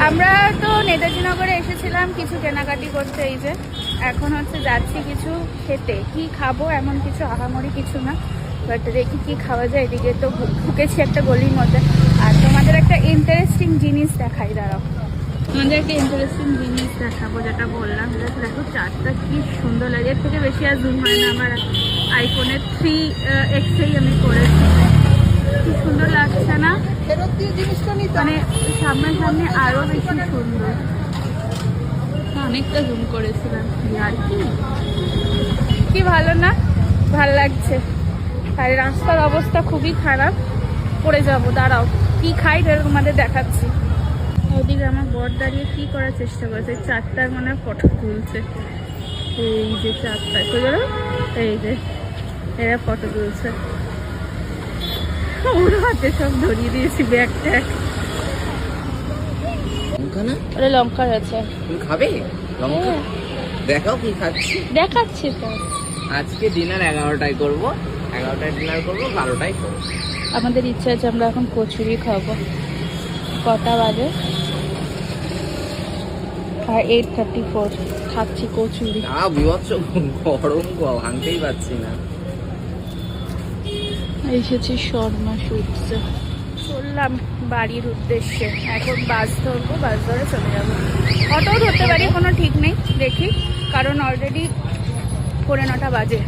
আমরা তো নেতাজি নগরে এসেছিলাম কিছু কেনাকাটি করতে। এই যে এখন হচ্ছে যাচ্ছি কিছু খেতে। কি খাবো এমন কিছু আহামরি কিছু না, বাট দেখি কি খাওয়া যায়। এদিকে তো ঢুকেছি একটা গলির মধ্যে। আর তোমাদের একটা ইন্টারেস্টিং জিনিস দেখাই, দাঁড়াও। তোমাদের একটা ইন্টারেস্টিং জিনিস দেখাবো, যেটা বললাম। দেখো চারটা কি সুন্দর লাগে, এর থেকে বেশি আর জুম হয় না। আমার আইফোনের 3X আমি করেছি, কি সুন্দর লাগছে না? মানে সামনাসামনি আরো বেশি সুন্দর। অনেকটা জুম করেছিলাম আর কি ভালো না, ভাল লাগছে। আর রাস্তার অবস্থা খুবই খারাপ, পড়ে যাবো। দাঁড়াও কি খাই তোমাদের দেখাচ্ছি। ওদিকে আমার বর দাঁড়িয়ে কি করার চেষ্টা করেছে, চারটার মনে ফটো তুলছে। এই যে চারটা কোথাও, এই যে এরা ফটো তুলছে। ওর হাতে সব ধরিয়ে দিয়েছি ব্যাগ ট্যাগ। ওরা লঙ্কা আছে, তুমি খাবে লঙ্কা? দেখাও কি খাচ্ছি। দেখাচ্ছি তো। আজকে ডিনার 11টায় করবো, 11টায় ডিনার করবো, 12টায় করবো। আমাদের ইচ্ছা আছে আমরা এখন কচুরি খাবো। কটা বাজে? আর 8:34 খাচ্ছি কচুরি। বিভৎস গরম, ভাঙতেই পারছি না। এসেছি শর্মা সুটসে, চললাম বাড়ির উদ্দেশ্যে। এখন বাস ধরবো, বাস ধরে চলে যাবো। অটোও ধরতে পারি, কোনো ঠিক নেই, দেখি, কারণ অলরেডি 9:45 বাজে।